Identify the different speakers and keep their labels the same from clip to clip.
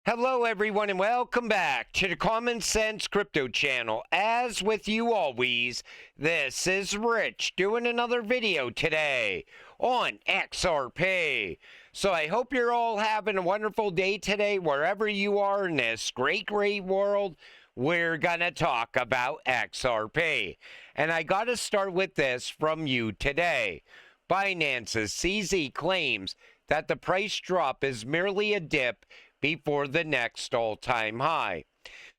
Speaker 1: Hello, everyone, and welcome back to the Common Sense Crypto channel. As with you always, this is Rich doing another video today on XRP. So I hope you're all having a wonderful day today, wherever you are in this great world. We're gonna talk about XRP. And I gotta start with this from you today. Binance's CZ claims that the price drop is merely a dip before the next all-time high.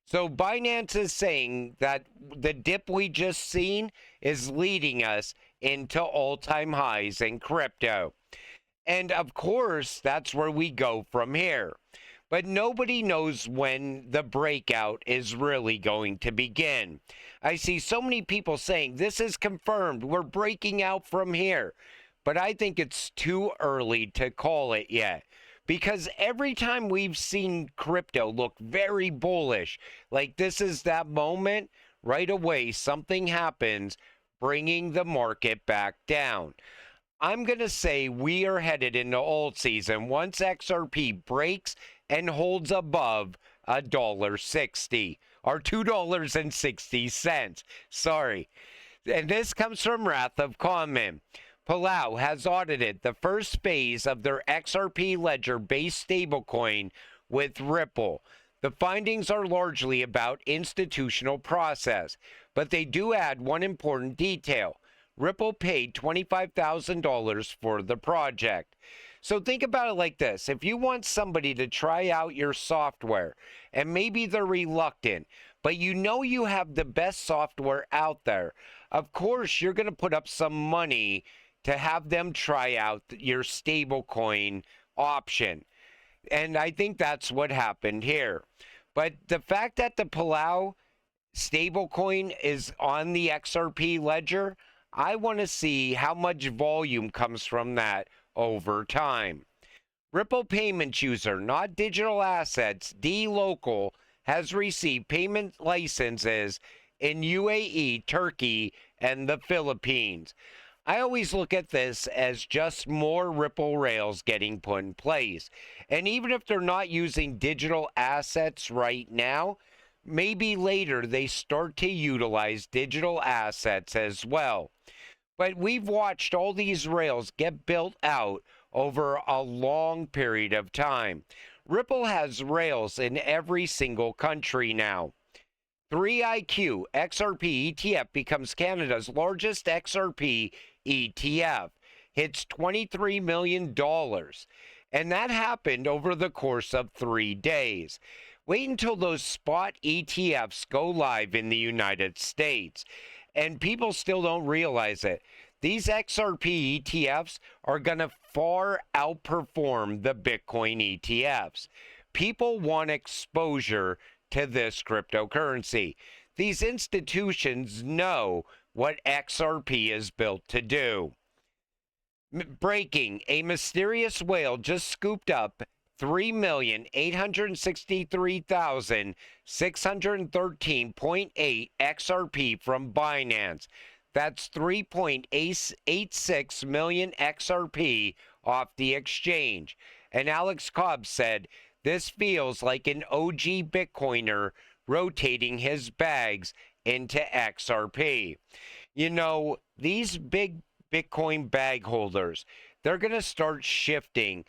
Speaker 1: So Binance is saying that the dip we just seen is leading us into all-time highs in crypto. And of course, that's where we go from here. But nobody knows when the breakout is really going to begin. I see so many people saying, this is confirmed, we're breaking out from here. But I think it's too early to call it yet. Because every time we've seen crypto look very bullish, like this is that moment, right away something happens, bringing the market back down. I'm going to say we are headed into alt season once XRP breaks and holds above $1.60 or $2.60. Sorry. And this comes from Wrath of Common. Palao has audited the first phase of their XRP ledger-based stablecoin with Ripple. The findings are largely about institutional process, but they do add one important detail. Ripple paid $25,000 for the project. So think about it like this. If you want somebody to try out your software, and maybe they're reluctant, but you know you have the best software out there, of course you're going to put up some money to have them try out your stablecoin option. And I think that's what happened here. But the fact that the Palao stablecoin is on the XRP ledger, I want to see how much volume comes from that over time. Ripple payments user, not digital assets, D-Local, has received payment licenses in UAE, Turkey, and the Philippines. I always look at this as just more Ripple rails getting put in place. And even if they're not using digital assets right now, maybe later they start to utilize digital assets as well. But we've watched all these rails get built out over a long period of time. Ripple has rails in every single country now. 3iQ XRP ETF becomes Canada's largest XRP ETF, hits $23 million. And that happened over the course of 3 days. Wait until those spot ETFs go live in the United States. And people still don't realize it. These XRP ETFs are going to far outperform the Bitcoin ETFs. People want exposure to this cryptocurrency. These institutions know what XRP is built to do. Breaking, a mysterious whale just scooped up 3,863,613.8 XRP from Binance. That's 3.86 million XRP off the exchange. And Alex Cobb said, this feels like an OG Bitcoiner rotating his bags into XRP. You know, these big Bitcoin bag holders, they're going to start shifting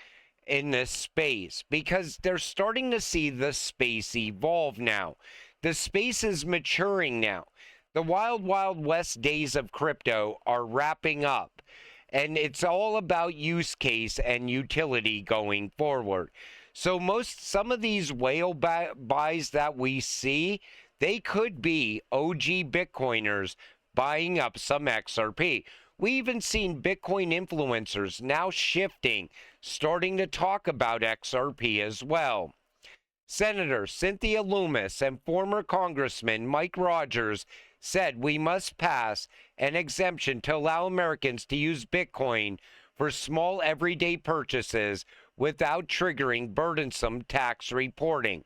Speaker 1: in this space because they're starting to see the space evolve now. The space is maturing now. The wild west days of crypto are wrapping up, and it's all about use case and utility going forward. So some of these whale buys that we see, they could be OG Bitcoiners buying up some XRP. We even seen Bitcoin influencers now shifting, starting to talk about XRP as well. Senator Cynthia Lummis and former Congressman Mike Rogers said we must pass an exemption to allow Americans to use Bitcoin for small everyday purchases without triggering burdensome tax reporting.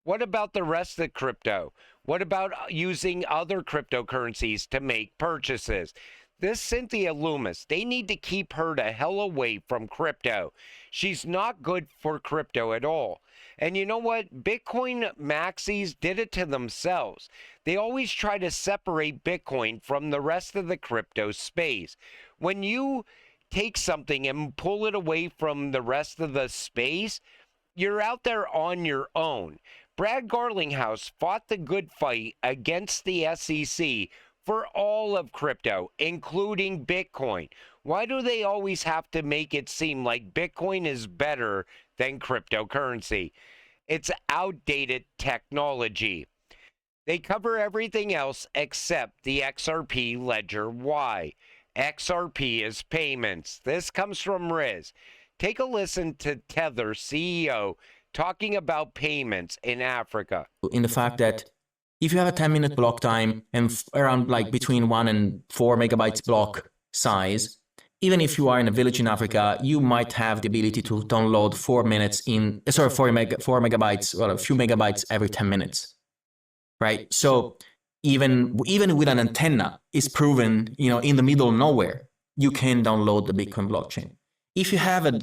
Speaker 1: What about the rest of the crypto? What about using other cryptocurrencies to make purchases? This Cynthia Lummis, they need to keep her the hell away from crypto. She's not good for crypto at all. And you know what? Bitcoin maxis did it to themselves. They always try to separate Bitcoin from the rest of the crypto space. When you take something and pull it away from the rest of the space, you're out there on your own. Brad Garlinghouse fought the good fight against the SEC for all of crypto, including Bitcoin. Why do they always have to make it seem like Bitcoin is better than cryptocurrency? It's outdated technology. They cover everything else except the XRP ledger. Why? XRP is payments. This comes from Riz. Take a listen to Tether CEO talking about payments in Africa.
Speaker 2: In the fact that if you have a 10-minute block time and around like between 1 and 4 megabytes block size, even if you are in a village in Africa, you might have the ability to download 4 megabytes, well, a few megabytes every 10 minutes, right? So even with an antenna, it's proven, in the middle of nowhere, you can download the Bitcoin blockchain. If you have a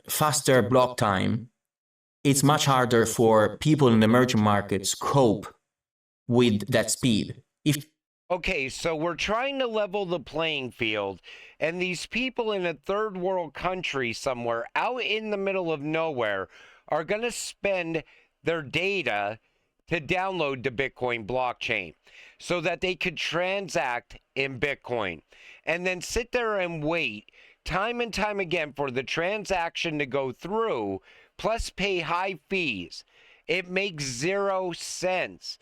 Speaker 2: faster block time, it's much harder for people in the emerging markets cope with that speed.
Speaker 1: Okay, so we're trying to level the playing field, and these people in a third world country somewhere out in the middle of nowhere are going to spend their data to download the Bitcoin blockchain so that they could transact in Bitcoin and then sit there and wait time and time again for the transaction to go through, plus pay high fees. It makes 0 sense.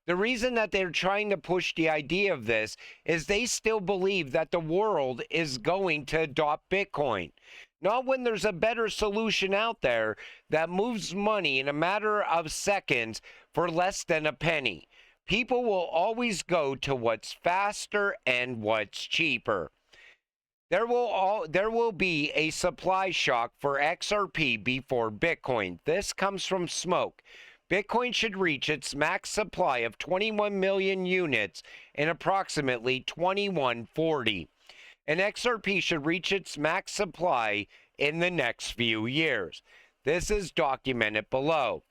Speaker 1: The reason that they're trying to push the idea of this is they still believe that the world is going to adopt Bitcoin. Not when there's a better solution out there that moves money in a matter of seconds for less than a penny. People will always go to what's faster and what's cheaper. There will be a supply shock for XRP before Bitcoin. This comes from Smoke. Bitcoin should reach its max supply of 21 million units in approximately 2140. And XRP should reach its max supply in the next few years. This is documented below.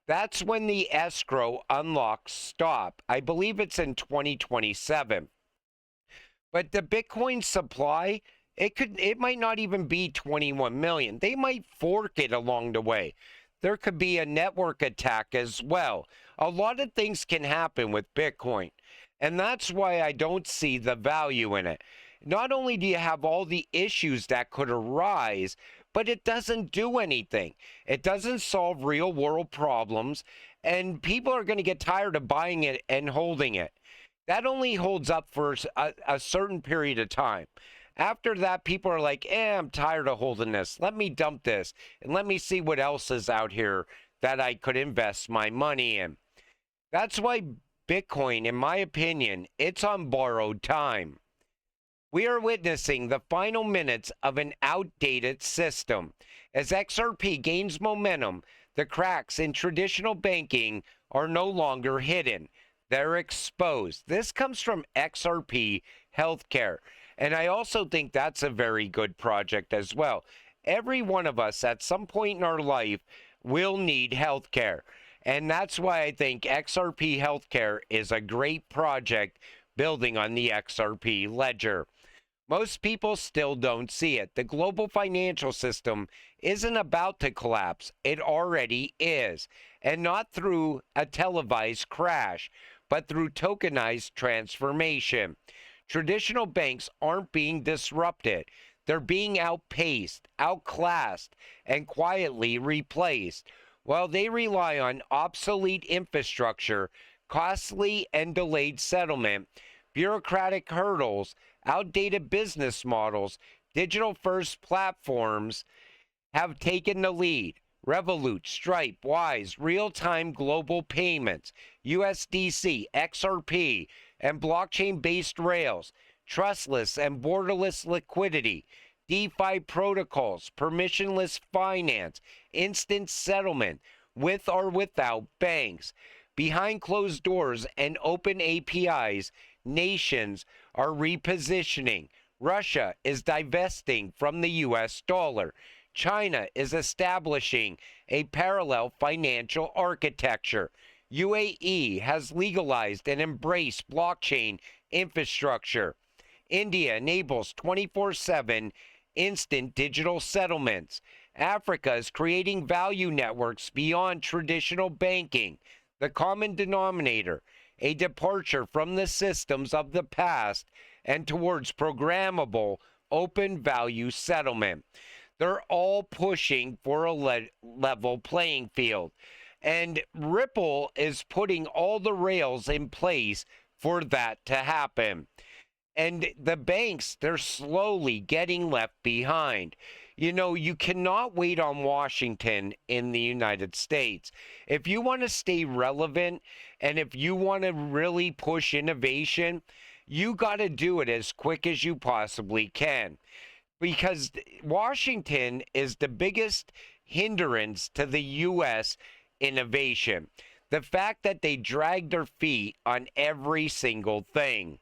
Speaker 1: That's when the escrow unlocks stop. I believe it's in 2027. But the Bitcoin supply, it might not even be 21 million. They might fork it along the way. There could be a network attack as well. A lot of things can happen with Bitcoin. And that's why I don't see the value in it. Not only do you have all the issues that could arise, but it doesn't do anything. It doesn't solve real world problems. And people are going to get tired of buying it and holding it. That only holds up for a certain period of time. After that, people are like, I'm tired of holding this. Let me dump this and let me see what else is out here that I could invest my money in. That's why Bitcoin, in my opinion, it's on borrowed time. We are witnessing the final minutes of an outdated system. As XRP gains momentum, the cracks in traditional banking are no longer hidden. They're exposed. This comes from XRP Healthcare. And I also think that's a very good project as well. Every one of us at some point in our life will need healthcare. And that's why I think XRP Healthcare is a great project building on the XRP ledger. Most people still don't see it. The global financial system isn't about to collapse. It already is. And not through a televised crash, but through tokenized transformation. Traditional banks aren't being disrupted. They're being outpaced, outclassed, and quietly replaced. While they rely on obsolete infrastructure, costly and delayed settlement, bureaucratic hurdles, outdated business models, digital-first platforms have taken the lead. Revolut, Stripe, Wise, real-time global payments, USDC, XRP, and blockchain-based rails, trustless and borderless liquidity, DeFi protocols, permissionless finance, instant settlement, with or without banks. Behind closed doors and open APIs, nations are repositioning. Russia is divesting from the US dollar. China is establishing a parallel financial architecture. UAE has legalized and embraced blockchain infrastructure. India enables 24/7 instant digital settlements. Africa is creating value networks beyond traditional banking. The common denominator, a departure from the systems of the past and towards programmable open value settlement. They're all pushing for a level playing field. And Ripple is putting all the rails in place for that to happen. And the banks, they're slowly getting left behind. You know, you cannot wait on Washington in the United States. If you want to stay relevant and if you want to really push innovation, you got to do it as quick as you possibly can. Because Washington is the biggest hindrance to the U.S. innovation. The fact that they drag their feet on every single thing.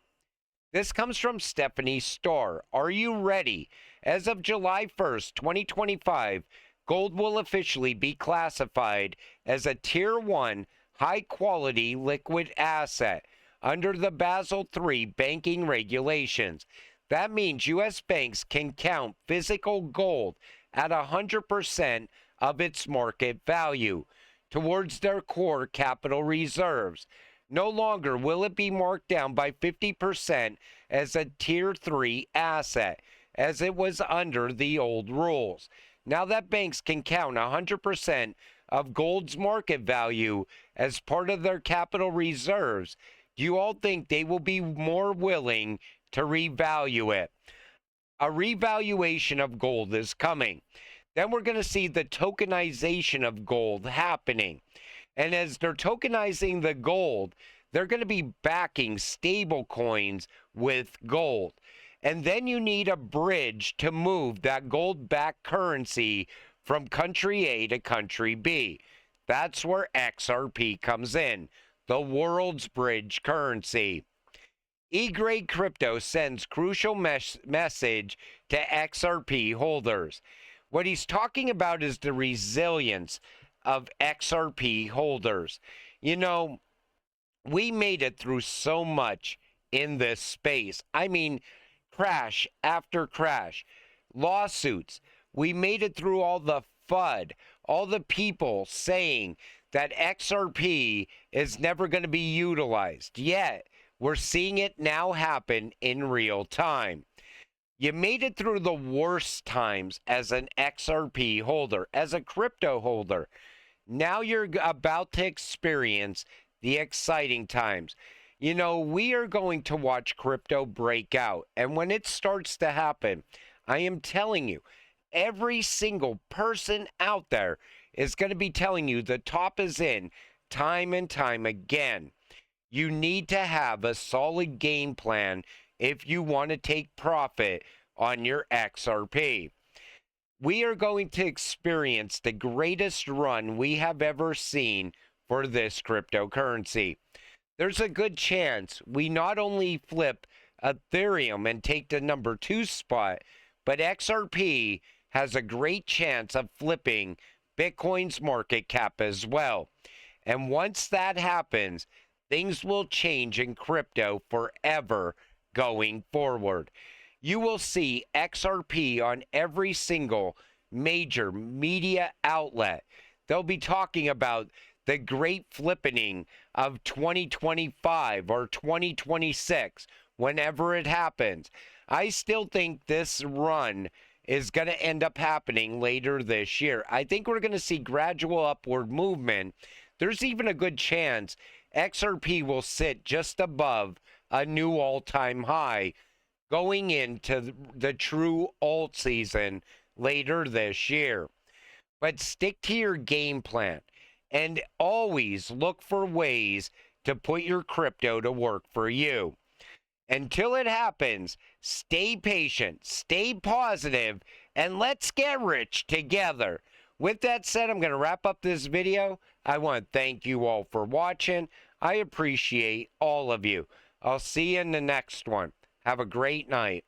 Speaker 1: This comes from Stephanie Starr. Are you ready? As of July 1st, 2025, gold will officially be classified as a Tier 1 high-quality liquid asset under the Basel III banking regulations. That means U.S. banks can count physical gold at 100% of its market value towards their core capital reserves. No longer will it be marked down by 50% as a Tier 3 asset, as it was under the old rules. Now that banks can count 100% of gold's market value as part of their capital reserves, do you all think they will be more willing to revalue it? A revaluation of gold is coming. Then we're going to see the tokenization of gold happening. And as they're tokenizing the gold, they're going to be backing stable coins with gold. And then you need a bridge to move that gold-backed currency from country A to country B. That's where XRP comes in, the world's bridge currency. E-Grade Crypto sends crucial message to XRP holders. What he's talking about is the resilience of XRP holders. You know, we made it through so much in this space. I mean, crash after crash, lawsuits. We made it through all the FUD, all the people saying that XRP is never going to be utilized. Yet, we're seeing it now happen in real time. You made it through the worst times as an XRP holder, as a crypto holder. Now you're about to experience the exciting times. You know, we are going to watch crypto break out. And when it starts to happen, I am telling you, every single person out there is going to be telling you the top is in time and time again. You need to have a solid game plan if you want to take profit on your XRP. We are going to experience the greatest run we have ever seen for this cryptocurrency. There's a good chance we not only flip Ethereum and take the number 2 spot, but XRP has a great chance of flipping Bitcoin's market cap as well. And once that happens, things will change in crypto forever going forward. You will see XRP on every single major media outlet. They'll be talking about the great flippening of 2025 or 2026, whenever it happens. I still think this run is going to end up happening later this year. I think we're going to see gradual upward movement. There's even a good chance XRP will sit just above a new all-time high going into the true alt season later this year. But stick to your game plan and always look for ways to put your crypto to work for you. Until it happens, stay patient, stay positive, and let's get rich together. With that said, I'm going to wrap up this video. I want to thank you all for watching. I appreciate all of you. I'll see you in the next one. Have a great night.